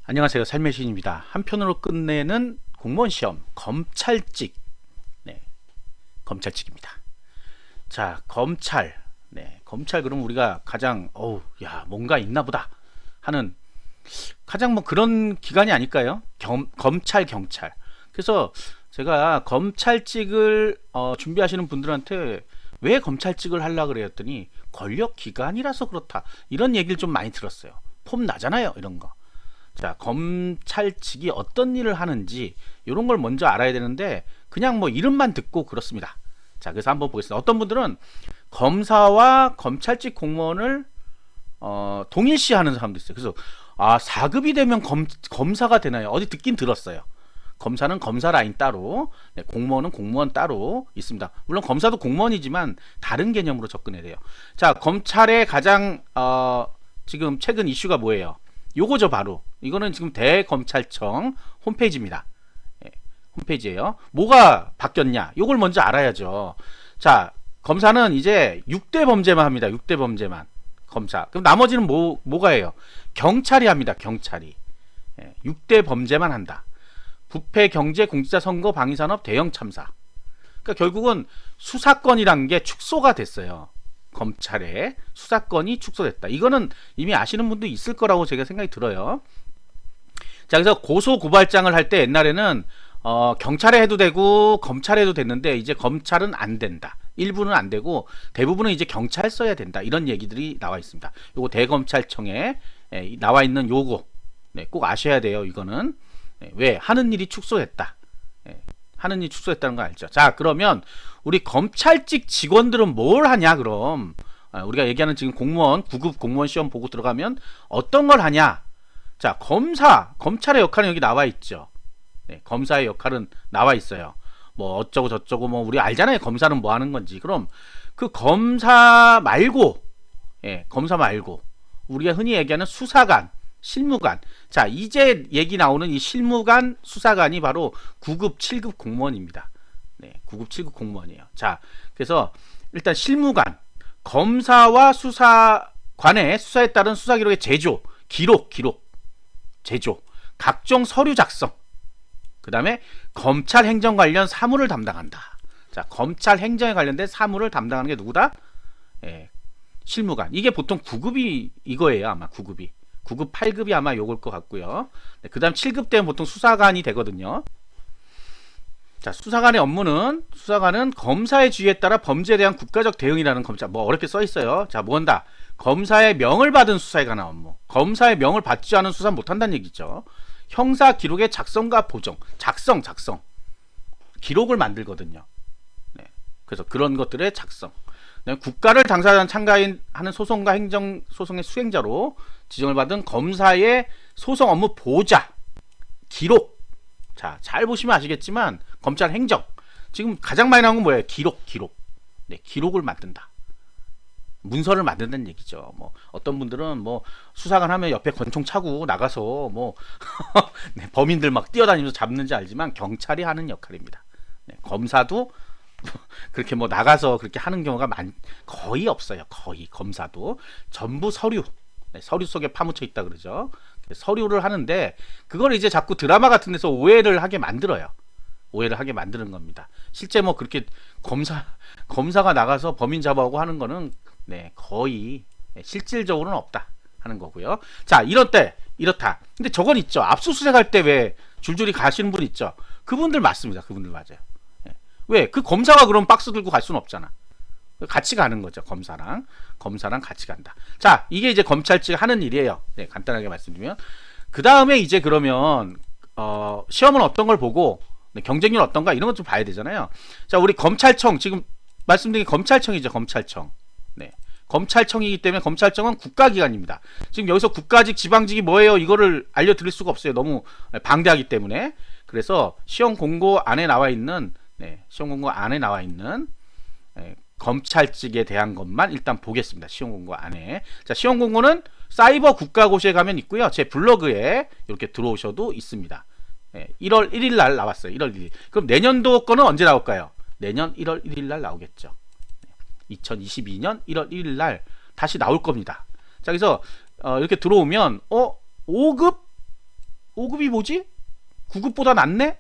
안녕하세요. 삶의 시인입니다. 한편으로 끝내는 공무원 시험 검찰직. 네, 검찰직입니다. 자, 검찰. 네, 검찰 그럼 우리가 가장 야, 뭔가 있나 보다 하는 가장 뭐 그런 기관이 아닐까요? 검찰, 경찰. 그래서 제가 검찰직을 준비하시는 분들한테 왜 검찰직을 하려고 그랬더니 권력 기관이라서 그렇다. 이런 얘기를 좀 많이 들었어요. 폼 나잖아요, 이런 거. 자, 검찰직이 어떤 일을 하는지 이런 걸 먼저 알아야 되는데 그냥 뭐 이름만 듣고 그렇습니다. 자, 그래서 한번 보겠습니다. 어떤 분들은 검사와 검찰직 공무원을 동일시하는 사람도 있어요. 그래서 4급이 되면 검사가 되나요? 어디 듣긴 들었어요. 검사는 검사 라인 따로, 네, 공무원은 공무원 따로 있습니다. 물론 검사도 공무원이지만 다른 개념으로 접근해야 돼요. 자, 검찰의 가장 지금 최근 이슈가 뭐예요? 요거죠, 바로. 이거는 지금 대검찰청 홈페이지입니다. 예, 홈페이지예요. 뭐가 바뀌었냐? 요걸 먼저 알아야죠. 자, 검사는 이제 6대 범죄만 합니다. 6대 범죄만. 검사. 그럼 나머지는 뭐가 해요? 경찰이 합니다. 경찰이. 6대 범죄만 한다. 부패, 경제, 공직자 선거, 방위산업, 대형 참사. 그러니까 결국은 수사권이란 게 축소가 됐어요. 검찰의 수사권이 축소됐다. 이거는 이미 아시는 분도 있을 거라고 제가 생각이 들어요. 자, 그래서 고소고발장을 할 때 옛날에는 경찰에 해도 되고 검찰에 해도 됐는데 이제 검찰은 안 된다. 일부는 안 되고 대부분은 이제 경찰 써야 된다. 이런 얘기들이 나와 있습니다. 요거 대검찰청에 나와 있는 요거, 네, 꼭 아셔야 돼요. 이거는 왜 하는 일이 축소됐다. 하는 일이 축소됐다는 거 알죠? 자, 그러면 우리 검찰직 직원들은 뭘 하냐? 그럼 우리가 얘기하는 지금 공무원 9급 공무원 시험 보고 들어가면 어떤 걸 하냐? 자, 검찰의 역할은 여기 나와 있죠. 네, 검사의 역할은 나와 있어요. 뭐 어쩌고 저쩌고 뭐 우리 알잖아요. 검사는 뭐 하는 건지. 그럼 그 검사 말고, 검사 말고 우리가 흔히 얘기하는 수사관, 실무관. 자, 이제 얘기 나오는 이 실무관, 수사관이 바로 9급, 7급 공무원입니다. 네, 9급, 7급 공무원이에요. 자, 그래서 일단 실무관, 검사와 수사관의 수사에 따른 수사 기록의 제조, 기록, 제조, 각종 서류 작성. 그 다음에 검찰 행정 관련 사무를 담당한다. 자, 검찰 행정에 관련된 사무를 담당하는 게 누구다? 실무관. 이게 보통 9급이 이거예요. 아마 9급이. 9급, 8급이 아마 요걸 것 같고요. 네, 그 다음 7급 되면 보통 수사관이 되거든요. 자, 수사관의 업무는, 수사관은 검사의 지휘에 따라 범죄에 대한 국가적 대응이라는 검사, 뭐 어렵게 써 있어요. 자, 뭐한다? 검사의 명을 받은 수사에 관한 업무. 검사의 명을 받지 않은 수사 못한다는 얘기죠. 형사 기록의 작성과 보정. 작성. 기록을 만들거든요. 네, 그래서 그런 것들의 작성. 국가를 당사자는 참가하는 소송과 행정소송의 수행자로 지정을 받은 검사의 소송 업무 보좌, 기록. 자, 잘 보시면 아시겠지만 검찰 행정. 지금 가장 많이 나온 건 뭐예요? 기록. 네, 기록을 만든다. 문서를 만든다는 얘기죠. 뭐 어떤 분들은 뭐 수사관 하면 옆에 권총 차고 나가서 뭐 네, 범인들 막 뛰어다니면서 잡는지 알지만 경찰이 하는 역할입니다. 네, 검사도 그렇게 뭐 나가서 그렇게 하는 경우가 거의 없어요. 거의. 검사도 전부 서류, 네, 서류 속에 파묻혀 있다 그러죠. 서류를 하는데 그걸 이제 자꾸 드라마 같은 데서 오해를 하게 만들어요. 오해를 하게 만드는 겁니다. 실제 뭐 그렇게 검사가 나가서 범인 잡아오고 하는 거는 네, 거의 실질적으로는 없다 하는 거고요. 자, 이렇다. 근데 저건 있죠. 압수수색할 때 왜 줄줄이 가시는 분 있죠. 그분들 맞습니다. 그분들 맞아요. 왜? 그 검사가 그럼 박스 들고 갈 수는 없잖아. 같이 가는 거죠. 검사랑 같이 간다. 자, 이게 이제 검찰직 하는 일이에요. 네, 간단하게 말씀드리면. 그 다음에 이제 그러면 시험은 어떤 걸 보고, 네, 경쟁률 어떤가 이런 것 좀 봐야 되잖아요. 자, 우리 검찰청 지금 말씀드린 검찰청이죠. 검찰청. 네, 검찰청이기 때문에 검찰청은 국가기관입니다. 지금 여기서 국가직, 지방직이 뭐예요? 이거를 알려드릴 수가 없어요. 너무 방대하기 때문에. 그래서 시험 공고 안에 나와 있는 검찰직에 대한 것만 일단 보겠습니다. 시험 공고 안에. 자, 시험 공고는 사이버 국가고시에 가면 있고요. 제 블로그에 이렇게 들어오셔도 있습니다. 1월 1일 날 나왔어요. 1월 1일. 그럼 내년도 거는 언제 나올까요? 내년 1월 1일 날 나오겠죠. 2022년 1월 1일 날 다시 나올 겁니다. 자, 그래서 이렇게 들어오면 5급 5급이 뭐지? 9급보다 낫네?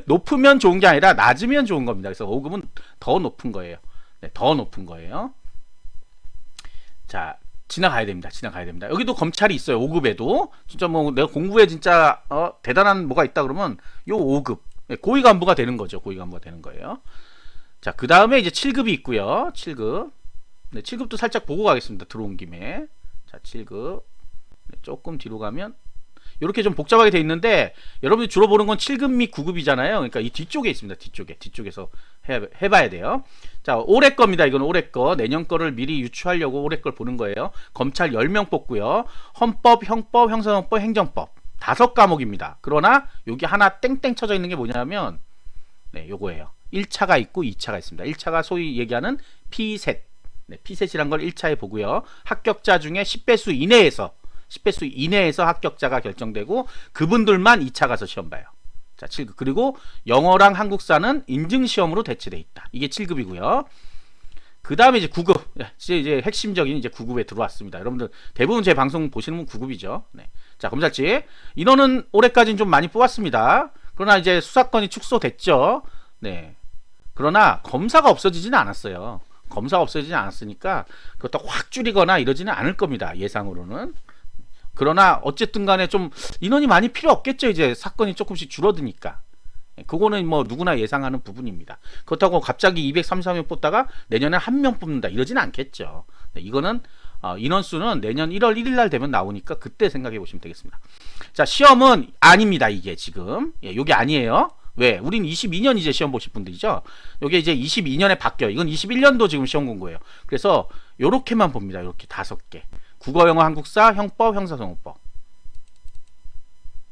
높으면 좋은 게 아니라 낮으면 좋은 겁니다. 그래서 5급은 더 높은 거예요. 네, 더 높은 거예요. 자, 지나가야 됩니다. 지나가야 됩니다. 여기도 검찰이 있어요. 5급에도. 진짜 뭐 내가 공부에 진짜 대단한 뭐가 있다 그러면 요 5급. 네, 고위 간부가 되는 거죠. 고위 간부가 되는 거예요. 자, 그 다음에 이제 7급이 있고요. 7급. 네, 7급도 살짝 보고 가겠습니다. 들어온 김에. 자, 7급. 네, 조금 뒤로 가면 이렇게 좀 복잡하게 돼 있는데 여러분들이 주로 보는 건 7급 및 9급이잖아요. 그러니까 이 뒤쪽에 있습니다. 뒤쪽에서 해봐야 돼요. 자, 올해 겁니다. 이건 올해 거. 내년 거를 미리 유추하려고 올해 걸 보는 거예요. 검찰 10명 뽑고요. 헌법, 형법, 형사헌법, 행정법 5과목입니다. 그러나 여기 하나 땡땡 쳐져 있는 게 뭐냐면 네, 요거예요. 1차가 있고 2차가 있습니다. 1차가 소위 얘기하는 피셋. 네, 피셋이란 걸 1차에 보고요. 합격자 중에 10배수 이내에서 합격자가 결정되고 그분들만 2차 가서 시험 봐요. 자, 7급. 그리고 영어랑 한국사는 인증시험으로 대체돼 있다. 이게 7급이고요. 그 다음에 이제 9급. 이제 핵심적인 이제 9급에 들어왔습니다. 여러분들 대부분 제 방송 보시는 분 9급이죠. 네. 자, 검찰직. 인원은 올해까지는 좀 많이 뽑았습니다. 그러나 이제 수사권이 축소됐죠. 네. 그러나 검사가 없어지지는 않았어요. 검사가 없어지지 않았으니까 그것도 확 줄이거나 이러지는 않을 겁니다. 예상으로는. 그러나 어쨌든 간에 좀 인원이 많이 필요 없겠죠. 이제 사건이 조금씩 줄어드니까. 그거는 뭐 누구나 예상하는 부분입니다. 그렇다고 갑자기 233명 뽑다가 내년에 1명 뽑는다 이러지는 않겠죠. 네, 이거는 인원수는 내년 1월 1일 날 되면 나오니까 그때 생각해 보시면 되겠습니다. 자, 시험은 아닙니다. 이게 지금. 예, 요게 아니에요. 왜? 우린 22년 이제 시험 보실 분들이죠. 요게 이제 22년에 바뀌어요. 이건 21년도 지금 시험 공고예요. 그래서 요렇게만 봅니다. 요렇게 5개. 국어, 영어, 한국사, 형법, 형사소송법.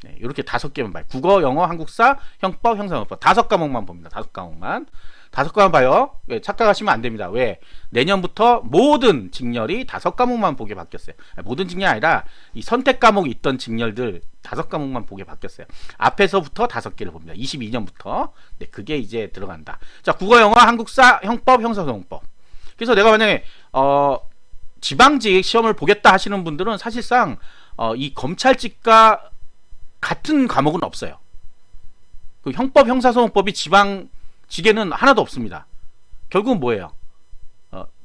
네, 이렇게 5개만 봐요. 국어, 영어, 한국사, 형법, 형사소송법. 5과목만 봅니다. 5과목만. 5과목만 봐요. 왜? 착각하시면 안 됩니다. 왜? 내년부터 모든 직렬이 5과목만 보게 바뀌었어요. 모든 직렬이 아니라 이 선택 과목이 있던 직렬들 5과목만 보게 바뀌었어요. 앞에서부터 5개를 봅니다. 22년부터. 네, 그게 이제 들어간다. 자, 국어, 영어, 한국사, 형법, 형사소송법. 그래서 내가 만약에 지방직 시험을 보겠다 하시는 분들은 사실상 이 검찰직과 같은 과목은 없어요. 그 형법, 형사소송법이 지방직에는 하나도 없습니다. 결국은 뭐예요?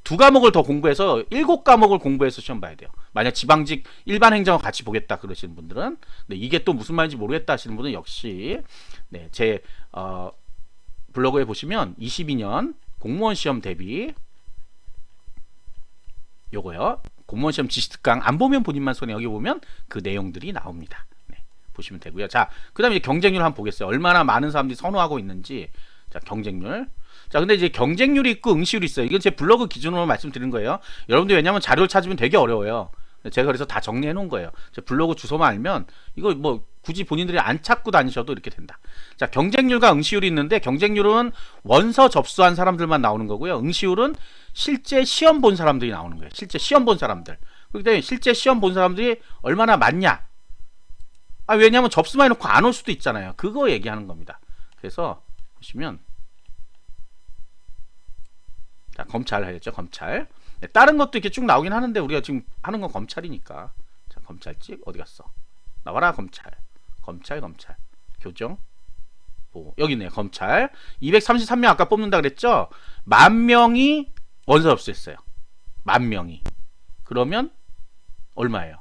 2과목을 더 공부해서 7과목을 공부해서 시험 봐야 돼요. 만약 지방직 일반 행정을 같이 보겠다 그러시는 분들은 네, 이게 또 무슨 말인지 모르겠다 하시는 분은 역시 네, 제 블로그에 보시면 22년 공무원 시험 대비 요거요. 공무원 시험 지시특강 안 보면 본인만 손해. 여기 보면 그 내용들이 나옵니다. 네, 보시면 되고요. 자, 그 다음에 경쟁률 한번 보겠어요. 얼마나 많은 사람들이 선호하고 있는지. 자, 경쟁률. 자, 근데 이제 경쟁률이 있고 응시율이 있어요. 이건 제 블로그 기준으로 말씀드린 거예요. 여러분들 왜냐면 자료를 찾으면 되게 어려워요. 제가 그래서 다 정리해 놓은 거예요. 제 블로그 주소만 알면 이거 뭐 굳이 본인들이 안 찾고 다니셔도 이렇게 된다. 자, 경쟁률과 응시율이 있는데 경쟁률은 원서 접수한 사람들만 나오는 거고요. 응시율은 실제 시험 본 사람들이 나오는 거예요. 실제 시험 본 사람들. 그렇기 때문에 실제 시험 본 사람들이 얼마나 많냐? 왜냐하면 접수만 해놓고 안 올 수도 있잖아요. 그거 얘기하는 겁니다. 그래서 보시면 자, 검찰 하겠죠. 검찰. 네, 다른 것도 이렇게 쭉 나오긴 하는데 우리가 지금 하는 건 검찰이니까. 자, 검찰직 어디 갔어? 나와라 검찰. 검찰. 교정. 여기 있네요. 검찰. 233명 아까 뽑는다 그랬죠? 10,000명이 원서 접수했어요. 10,000명이. 그러면 얼마예요?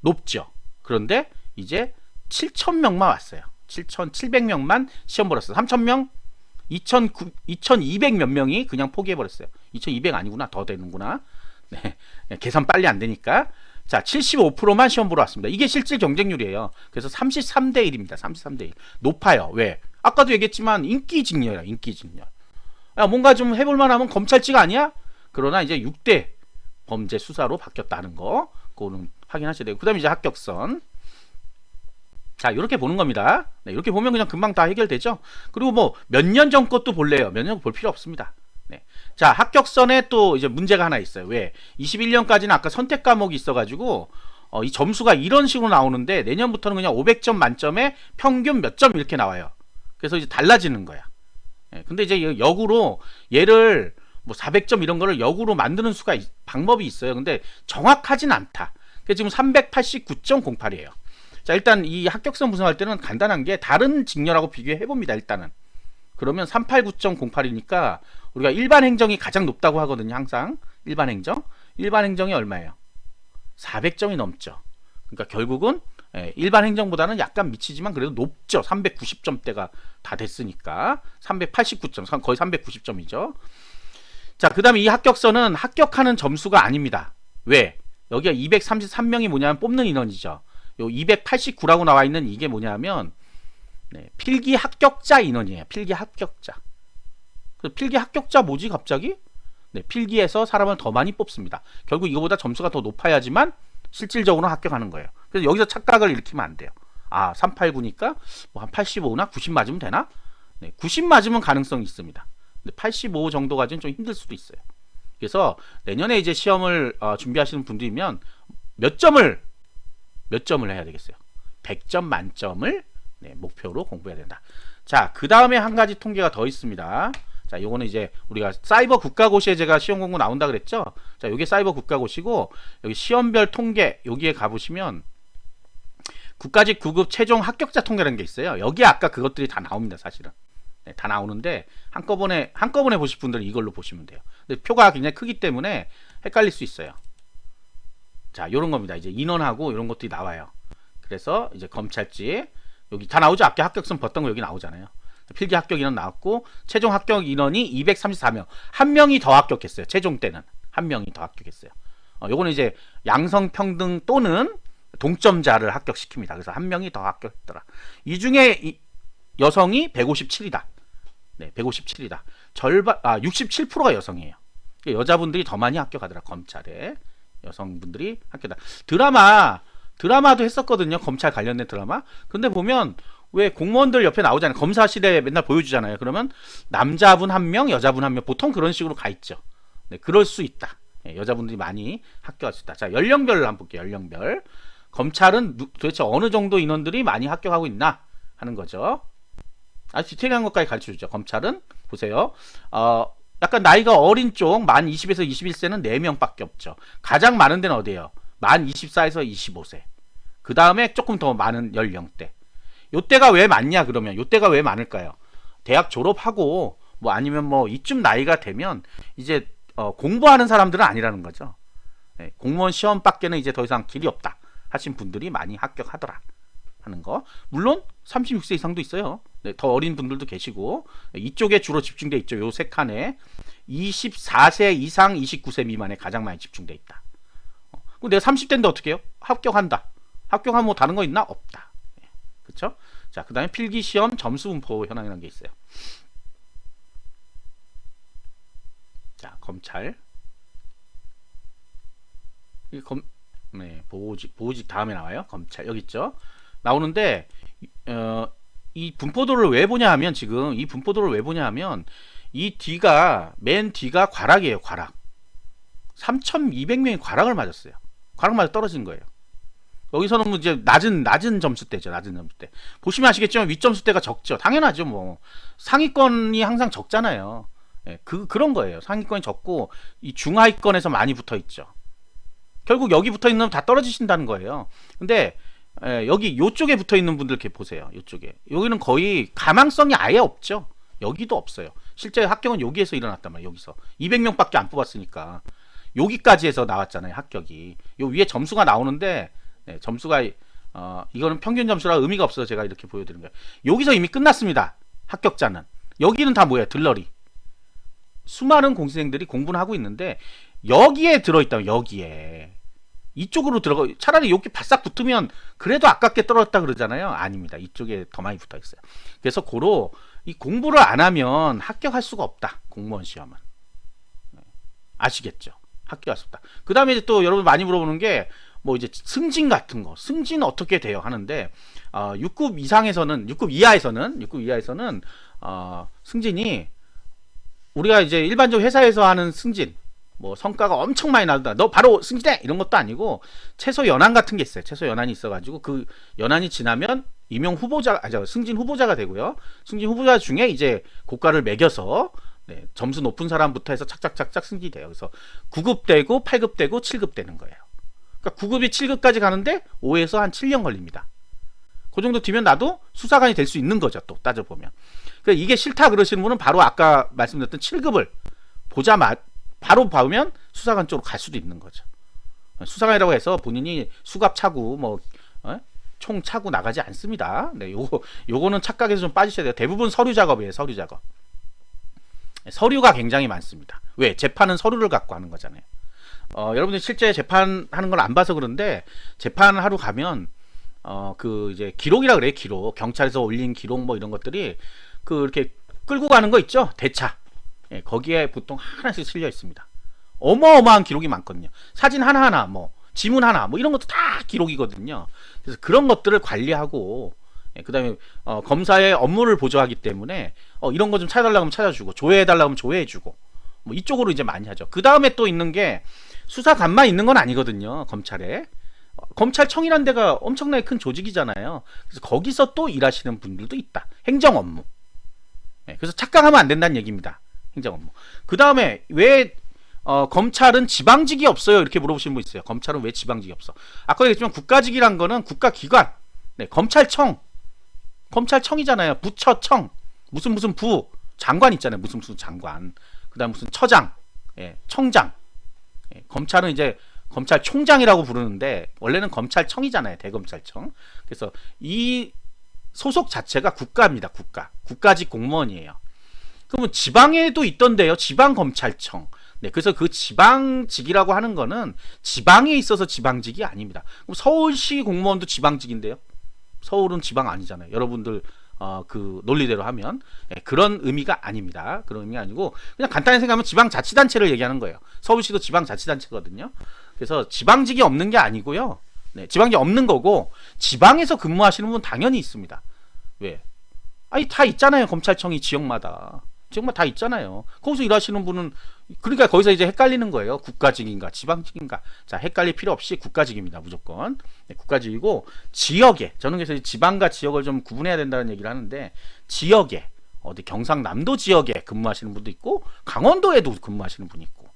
높죠. 그런데 이제 7,000명만 왔어요. 7,700명만 시험 벌었어요. 3,000명 2,200 몇 명이 그냥 포기해버렸어요. 2,200 아니구나. 더 되는구나. 네, 계산 빨리 안 되니까. 자, 75%만 시험 보러 왔습니다. 이게 실질 경쟁률이에요. 그래서 33대 1입니다. 33대 1. 높아요. 왜? 아까도 얘기했지만 인기직렬이야. 인기직렬. 뭔가 좀 해볼만 하면 검찰직 아니야? 그러나 이제 6대 범죄 수사로 바뀌었다는 거. 그거는 확인하셔야 되고. 그 다음에 이제 합격선. 자, 이렇게 보는 겁니다. 네, 이렇게 보면 그냥 금방 다 해결되죠. 그리고 뭐 몇 년 전 것도 볼래요. 몇 년 볼 필요 없습니다. 네. 자, 합격선에 또 이제 문제가 하나 있어요. 왜? 21년까지는 아까 선택 과목이 있어가지고 이 점수가 이런 식으로 나오는데 내년부터는 그냥 500점 만점에 평균 몇 점 이렇게 나와요. 그래서 이제 달라지는 거야. 네, 근데 이제 역으로 얘를 뭐 400점 이런 거를 역으로 만드는 방법이 있어요. 근데 정확하진 않다. 그래서 지금 389.08이에요. 자, 일단 이 합격선 분석할 때는 간단한 게 다른 직렬하고 비교해 봅니다. 일단은. 그러면 389.08이니까 우리가 일반 행정이 가장 높다고 하거든요. 항상 일반 행정. 일반 행정이 얼마예요? 400점이 넘죠. 그러니까 결국은 일반 행정보다는 약간 미치지만 그래도 높죠. 390점대가 다 됐으니까 389점, 거의 390점이죠. 자, 그 다음에 이 합격선은 합격하는 점수가 아닙니다. 왜? 여기가 233명이 뭐냐면 뽑는 인원이죠. 요 289라고 나와 있는 이게 뭐냐면 필기 합격자 인원이에요. 필기 합격자. 필기 합격자 뭐지 갑자기? 필기에서 사람을 더 많이 뽑습니다. 결국 이거보다 점수가 더 높아야지만 실질적으로 합격하는 거예요. 그래서 여기서 착각을 일으키면 안 돼요. 아, 389니까 뭐 한 85나 90 맞으면 되나? 90 맞으면 가능성이 있습니다. 근데 85 정도까지는 좀 힘들 수도 있어요. 그래서 내년에 이제 시험을 준비하시는 분들이면 몇 점을 해야 되겠어요? 100점 만점을 목표로 공부해야 된다. 자, 그 다음에 한 가지 통계가 더 있습니다. 자, 요거는 이제 우리가 사이버 국가고시에 제가 시험 공부 나온다 그랬죠? 자, 요게 사이버 국가고시고, 여기 시험별 통계, 여기에 가보시면, 국가직 9급 최종 합격자 통계라는 게 있어요. 여기에 아까 그것들이 다 나옵니다, 사실은. 다 나오는데, 한꺼번에 보실 분들은 이걸로 보시면 돼요. 근데 표가 굉장히 크기 때문에 헷갈릴 수 있어요. 자, 요런 겁니다. 이제 인원하고 이런 것들이 나와요. 그래서 이제 검찰직, 여기 다 나오죠? 아까 합격선 봤던 거 여기 나오잖아요. 필기 합격 인원 나왔고 최종 합격 인원이 234명. 한 명이 더 합격했어요. 최종 때는 한 명이 더 합격했어요. 요거는 이제 양성평등 또는 동점자를 합격시킵니다. 그래서 한 명이 더 합격했더라. 이 중에 여성이 157이다. 네, 157이다. 절반 67%가 여성이에요. 여자분들이 더 많이 합격하더라. 검찰에 여성분들이 합격다. 드라마도 했었거든요. 검찰 관련된 드라마. 근데 보면 왜 공무원들 옆에 나오잖아요. 검사실에 맨날 보여주잖아요. 그러면 남자분 한 명, 여자분 한 명, 보통 그런 식으로 가 있죠. 네, 그럴 수 있다. 여자분들이 많이 합격할 수 있다. 자, 연령별로 한번 볼게요. 연령별. 검찰은 도대체 어느 정도 인원들이 많이 합격하고 있나 하는 거죠. 아주 디테일한 것까지 가르쳐 주죠. 검찰은 보세요. 약간 나이가 어린 쪽 만 20에서 21세는 4명밖에 없죠. 가장 많은 데는 어디예요? 만 24에서 25세. 그 다음에 조금 더 많은 연령대. 요때가 왜 많냐 그러면 요때가 왜 많을까요? 대학 졸업하고 뭐 아니면 뭐 이쯤 나이가 되면 이제 공부하는 사람들은 아니라는 거죠. 공무원 시험 밖에는 이제 더 이상 길이 없다 하신 분들이 많이 합격하더라 하는 거. 물론 36세 이상도 있어요. 더 어린 분들도 계시고 이쪽에 주로 집중돼 있죠. 요 세 칸에 24세 이상 29세 미만에 가장 많이 집중돼 있다. 그럼 내가 30대인데 어떻게 해요? 합격한다. 합격하면 뭐 다른 거 있나? 없다. 그렇죠? 자, 그 다음에 필기시험 점수 분포 현황이라는 게 있어요. 자, 검찰. 보호직 다음에 나와요. 검찰 여기 있죠. 나오는데 이 분포도를 왜 보냐 하면 지금 이 분포도를 왜 보냐 하면 이 뒤가 맨 뒤가 과락이에요. 과락. 3,200명이 과락을 맞았어요. 과락 맞아 떨어진 거예요. 여기서는 뭐 이제 낮은 점수대죠. 낮은 점수대. 보시면 아시겠지만 윗점수대가 적죠. 당연하죠. 뭐 상위권이 항상 적잖아요. 그런 거예요. 상위권이 적고 이 중하위권에서 많이 붙어 있죠. 결국 여기 붙어 있는 다 떨어지신다는 거예요. 근데 여기 요쪽에 붙어 있는 분들 이렇게 보세요. 요쪽에. 여기는 거의 가망성이 아예 없죠. 여기도 없어요. 실제 합격은 여기에서 일어났단 말이에요. 여기서 200명밖에 안 뽑았으니까 여기까지 해서 나왔잖아요. 합격이. 요 위에 점수가 나오는데 점수가 이거는 평균 점수라 의미가 없어서 제가 이렇게 보여드린 거예요. 여기서 이미 끝났습니다. 합격자는. 여기는 다 뭐예요? 들러리. 수많은 공시생들이 공부는 하고 있는데 여기에 들어있다면 여기에 이쪽으로 들어가 차라리 여기 바싹 붙으면 그래도 아깝게 떨어졌다 그러잖아요. 아닙니다. 이쪽에 더 많이 붙어 있어요. 그래서 고로 이 공부를 안 하면 합격할 수가 없다. 공무원 시험은. 아시겠죠? 합격할 수 없다. 그 다음에 이제 또 여러분 많이 물어보는 게 뭐 이제 승진 같은 거. 승진 어떻게 돼요? 하는데 6급 이상에서는 6급 이하에서는 승진이 우리가 이제 일반적으로 회사에서 하는 승진 뭐 성과가 엄청 많이 나온다. 너 바로 승진해! 이런 것도 아니고 최소 연한 같은 게 있어요. 최소 연한이 있어가지고 그 연한이 지나면 임용 후보자, 승진 후보자가 되고요. 승진 후보자 중에 이제 고과를 매겨서 점수 높은 사람부터 해서 착착착착 승진이 돼요. 그래서 9급 되고 8급 되고 7급 되는 거예요. 그러니까 9급이 7급까지 가는데 5에서 한 7년 걸립니다. 그 정도 뒤면 나도 수사관이 될 수 있는 거죠. 또 따져보면. 그러니까 이게 싫다 그러시는 분은 바로 아까 말씀드렸던 7급을 바로 봐오면 수사관 쪽으로 갈 수도 있는 거죠. 수사관이라고 해서 본인이 수갑 차고 뭐 총 차고 나가지 않습니다. 네, 요거는 착각해서 좀 빠지셔야 돼요. 대부분 서류 작업이에요. 서류 작업. 서류가 굉장히 많습니다. 왜? 재판은 서류를 갖고 하는 거잖아요. 여러분들 실제 재판하는 걸 안 봐서 그런데 재판하러 가면 그 이제 기록이라 그래요. 기록. 경찰에서 올린 기록 뭐 이런 것들이 그 이렇게 끌고 가는 거 있죠. 대차. 예, 거기에 보통 하나씩 실려 있습니다. 어마어마한 기록이 많거든요. 사진 하나하나 뭐 지문 하나 뭐 이런 것도 다 기록이거든요. 그래서 그런 것들을 관리하고 그다음에 검사의 업무를 보조하기 때문에 이런 거 좀 찾아달라고 하면 찾아주고 조회해달라고 하면 조회해주고 뭐 이쪽으로 이제 많이 하죠. 그 다음에 또 있는 게 수사관만 있는 건 아니거든요. 검찰에 검찰청이라는 데가 엄청나게 큰 조직이잖아요. 그래서 거기서 또 일하시는 분들도 있다. 행정 업무. 그래서 착각하면 안 된다는 얘기입니다. 행정 업무. 그 다음에 왜 검찰은 지방직이 없어요? 이렇게 물어보시는 분 있어요. 검찰은 왜 지방직이 없어? 아까 얘기했지만 국가직이란 거는 국가기관. 네, 검찰청이잖아요. 부처청. 무슨 부. 장관 있잖아요. 무슨 장관. 그 다음 무슨 처장. 예, 청장. 예, 검찰은 이제 검찰총장이라고 부르는데 원래는 검찰청이잖아요. 대검찰청. 그래서 이 소속 자체가 국가입니다. 국가직 공무원이에요. 그러면 지방에도 있던데요. 지방검찰청. 네, 그래서 그 지방직이라고 하는 거는 지방에 있어서 지방직이 아닙니다. 그럼 서울시 공무원도 지방직인데요. 서울은 지방 아니잖아요. 여러분들 그 논리대로 하면 그런 의미가 아닙니다. 그런 의미가 아니고 그냥 간단히 생각하면 지방자치단체를 얘기하는 거예요. 서울시도 지방자치단체거든요. 그래서 지방직이 없는 게 아니고요. 네, 지방직이 없는 거고 지방에서 근무하시는 분은 당연히 있습니다. 왜? 아니 다 있잖아요. 검찰청이 지역마다 다 있잖아요. 거기서 일하시는 분은 그러니까 거기서 이제 헷갈리는 거예요. 국가직인가 지방직인가. 자, 헷갈릴 필요 없이 국가직입니다. 무조건. 네, 국가직이고 지역에 저는 그래서 지방과 지역을 좀 구분해야 된다는 얘기를 하는데 지역에 어디 경상남도 지역에 근무하시는 분도 있고 강원도에도 근무하시는 분이 있고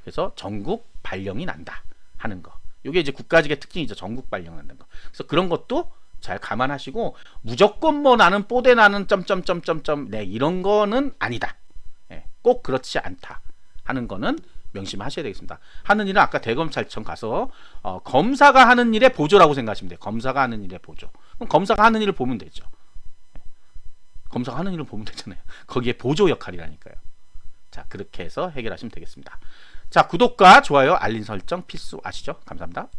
그래서 전국 발령이 난다 하는 거. 이게 이제 국가직의 특징이죠. 전국 발령 난다는 거. 그래서 그런 것도 잘 감안하시고 무조건 뭐 나는 뽀대 나는 점점점점점 네 이런 거는 아니다. 네, 꼭 그렇지 않다 하는 거는 명심하셔야 되겠습니다. 하는 일은 아까 대검찰청 가서 검사가 하는 일의 보조라고 생각하시면 돼요. 검사가 하는 일의 보조. 그럼 검사가 하는 일을 보면 되죠. 검사가 하는 일을 보면 되잖아요. 거기에 보조 역할이라니까요. 자, 그렇게 해서 해결하시면 되겠습니다. 자, 구독과 좋아요, 알림 설정 필수 아시죠? 감사합니다.